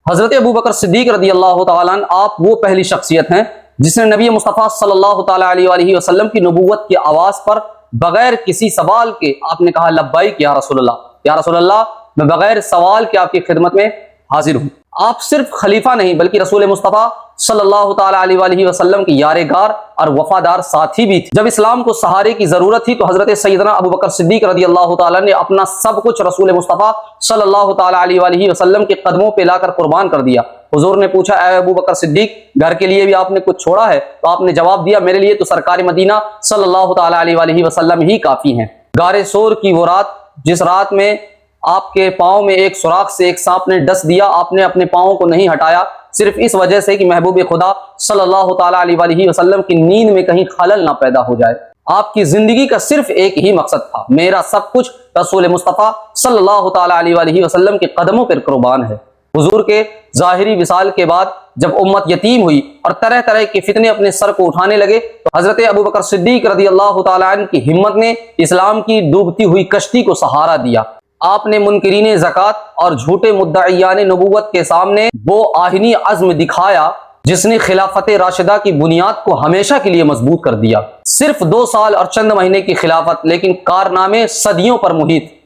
حضرت ابو بکر صدیق رضی اللہ تعالیٰ عنہ آپ وہ پہلی شخصیت ہیں جس نے نبی مصطفیٰ صلی اللہ تعالیٰ علیہ وسلم کی نبوت کی آواز پر بغیر کسی سوال کے آپ نے کہا لبیک یا رسول اللہ، یا رسول اللہ میں بغیر سوال کے آپ کی خدمت میں حاضر ہوں۔ آپ صرف خلیفہ نہیں بلکہ رسول مصطفیٰ صلی اللہ تعالیٰ علیہ وسلم کی یارگار اور وفادار ساتھی بھی تھے۔ جب اسلام کو سہارے کی ضرورت تھی تو حضرت سیدنا ابو بکر صدیق رضی اللہ تعالیٰ نے اپنا سب کچھ رسول مصطفیٰ صلی اللہ تعالیٰ علیہ وسلم کے قدموں پہ لا کر قربان کر دیا۔ حضور نے پوچھا اے ابو بکر صدیق گھر کے لیے بھی آپ نے کچھ چھوڑا ہے؟ تو آپ نے جواب دیا میرے لیے تو سرکار مدینہ صلی اللہ تعالیٰ علیہ وسلم ہی کافی ہیں۔ غار ثور کی وہ رات جس رات میں آپ کے پاؤں میں ایک سوراخ سے ایک سانپ نے ڈس دیا، آپ نے اپنے پاؤں کو نہیں ہٹایا صرف اس وجہ سے کہ محبوب خدا صلی اللہ تعالیٰ علیہ وسلم کی نیند میں کہیں خلل نہ پیدا ہو جائے۔ آپ کی زندگی کا صرف ایک ہی مقصد تھا، میرا سب کچھ رسول مصطفیٰ صلی اللہ تعالیٰ علیہ وسلم کے قدموں پر قربان ہے۔ حضور کے ظاہری وصال کے بعد جب امت یتیم ہوئی اور طرح طرح کے فتنے اپنے سر کو اٹھانے لگے تو حضرت ابو بکر صدیق رضی اللہ تعالیٰ عنہ کی ہمت نے اسلام کی ڈوبتی ہوئی کشتی کو سہارا دیا۔ آپ نے منکرین زکوٰۃ اور جھوٹے مدعیان نبوت کے سامنے وہ آہنی عزم دکھایا جس نے خلافت راشدہ کی بنیاد کو ہمیشہ کے لیے مضبوط کر دیا۔ صرف 2 سال اور چند مہینے کی خلافت لیکن کارنامے صدیوں پر محیط۔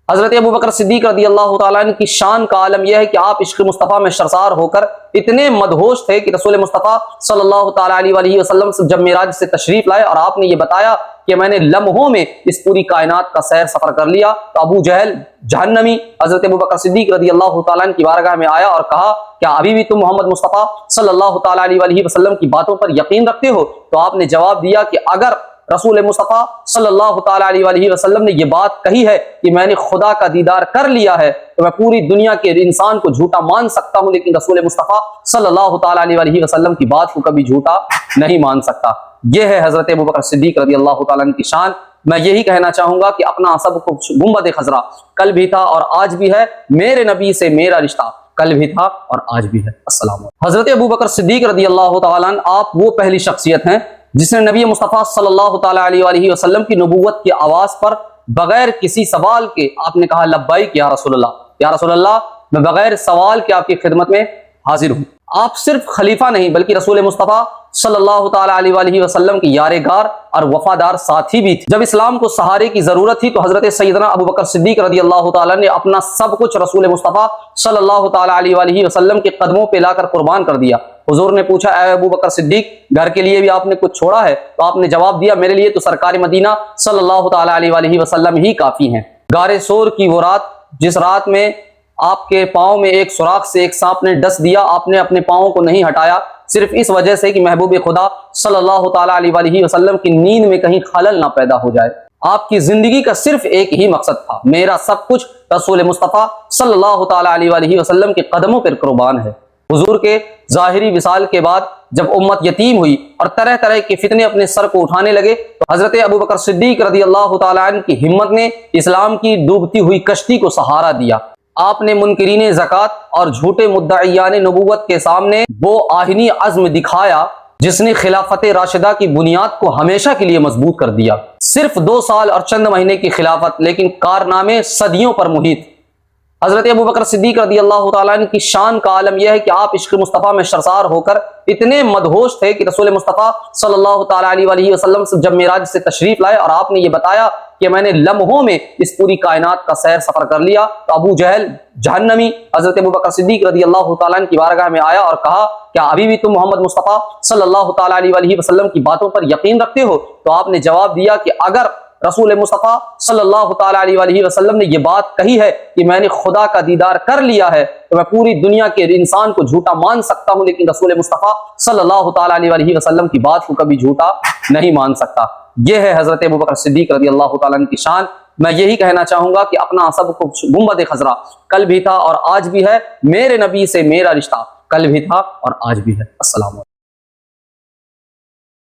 حضرت ابو بکر صدیق رضی اللہ تعالیٰ عنہ کی شان کا عالم یہ ہے کہ آپ عشق مصطفیٰ میں سرشار ہو کر اتنے مدہوش تھے کہ رسول مصطفیٰ صلی اللہ تعالیٰ علیہ وسلم سے جب معراج سے تشریف لائے اور آپ نے یہ بتایا کہ میں نے لمحوں میں اس پوری کائنات کا سیر سفر کر لیا تو ابو جہل جہنمی حضرت ابو بکر صدیق رضی اللہ تعالیٰ عنہ کی بارگاہ میں آیا اور کہا کیا ابھی بھی تم محمد مصطفیٰ صلی اللہ تعالیٰ علیہ وسلم کی باتوں پر یقین رکھتے ہو؟ تو آپ نے جواب دیا کہ اگر رسول مصطفیٰ صلی اللہ تعالیٰ علیہ وسلم نے یہ بات کہی ہے کہ میں نے خدا کا دیدار کر لیا ہے تو میں پوری دنیا کے انسان کو جھوٹا مان سکتا ہوں لیکن رسول مصطفیٰ صلی اللہ تعالیٰ علیہ وسلم کی بات کو کبھی جھوٹا نہیں مان سکتا۔ یہ ہے حضرت ابو بکر صدیق رضی اللہ تعالیٰ عنہ کی شان۔ میں یہی کہنا چاہوں گا کہ اپنا سب کچھ گنبد خضرا کل بھی تھا اور آج بھی ہے، میرے نبی سے میرا رشتہ کل بھی تھا اور آج بھی ہے۔ السلام علیکم۔ حضرت ابو بکر صدیق رضی اللہ تعالیٰ عنہ آپ وہ پہلی شخصیت ہیں جس نے نبی مصطفیٰ صلی اللہ تعالیٰ علیہ وسلم کی نبوت کی آواز پر بغیر کسی سوال کے آپ نے کہا لبیک یا رسول اللہ، یا رسول اللہ میں بغیر سوال کے آپ کی خدمت میں حاضر ہوں۔ آپ صرف خلیفہ نہیں بلکہ رسول مصطفیٰ صلی اللہ تعالیٰ علیہ وسلم کی یارگار اور وفادار ساتھی بھی تھے۔ جب اسلام کو سہارے کی ضرورت تھی تو حضرت سیدنا ابو بکر صدیق رضی اللہ تعالیٰ نے اپنا سب کچھ رسول مصطفیٰ صلی اللہ تعالیٰ علیہ وسلم کے قدموں پہ لا کر قربان کر دیا۔ حضور نے پوچھا اے ابو بکر صدیق گھر کے لیے بھی آپ نے کچھ چھوڑا ہے؟ تو آپ نے جواب دیا میرے لیے تو سرکار مدینہ صلی اللہ تعالیٰ علیہ وسلم ہی کافی ہیں۔ غار ثور کی وہ رات جس رات میں آپ کے پاؤں میں ایک سوراخ سے ایک سانپ نے ڈس دیا، آپ نے اپنے پاؤں کو نہیں ہٹایا صرف اس وجہ سے کہ محبوب خدا صلی اللہ تعالیٰ علیہ وسلم کی نیند میں کہیں خلل نہ پیدا ہو جائے۔ آپ کی زندگی کا صرف ایک ہی مقصد تھا، میرا سب کچھ رسول مصطفیٰ صلی اللہ تعالیٰ علیہ وسلم کے قدموں پر قربان ہے۔ حضور کے ظاہری وصال کے بعد جب امت یتیم ہوئی اور طرح طرح کے فتنے اپنے سر کو اٹھانے لگے تو حضرت ابو بکر صدیق رضی اللہ تعالیٰ عنہ کی ہمت نے اسلام کی ڈوبتی ہوئی کشتی کو سہارا دیا۔ آپ نے منکرین زکوٰۃ اور جھوٹے مدعیان نبوت کے سامنے وہ آہنی عزم دکھایا جس نے خلافت راشدہ کی بنیاد کو ہمیشہ کے لیے مضبوط کر دیا۔ صرف 2 سال اور چند مہینے کی خلافت لیکن کارنامے صدیوں پر محیط۔ حضرت ابو بکر صدیق رضی اللہ تعالیٰ عنہ کی شان کا عالم یہ ہے کہ آپ عشق مصطفیٰ میں سرشار ہو کر اتنے مدہوش تھے کہ رسول مصطفیٰ صلی اللہ تعالیٰ علیہ وسلم سے جب معراج سے تشریف لائے اور آپ نے یہ بتایا کہ میں نے لمحوں میں اس پوری کائنات کا سیر سفر کر لیا تو ابو جہل جہنمی حضرت ابو بکر صدیق رضی اللہ تعالیٰ عنہ کی بارگاہ میں آیا اور کہا کیا ابھی بھی تم محمد مصطفیٰ صلی اللہ تعالیٰ علیہ وسلم کی باتوں پر یقین رکھتے ہو؟ تو آپ نے جواب دیا کہ اگر رسول مصطفیٰ صلی اللہ تعالیٰ علیہ وسلم نے یہ بات کہی ہے کہ میں نے خدا کا دیدار کر لیا ہے تو میں پوری دنیا کے انسان کو جھوٹا مان سکتا ہوں لیکن رسول مصطفیٰ صلی اللہ تعالیٰ علیہ وسلم کی بات کو کبھی جھوٹا نہیں مان سکتا۔ یہ ہے حضرت ابو بکر صدیق رضی اللہ تعالیٰ عنہ کی شان۔ میں یہی کہنا چاہوں گا کہ اپنا سب کچھ گنبد خضرا کل بھی تھا اور آج بھی ہے، میرے نبی سے میرا رشتہ کل بھی تھا اور آج بھی ہے۔ السلام علیکم۔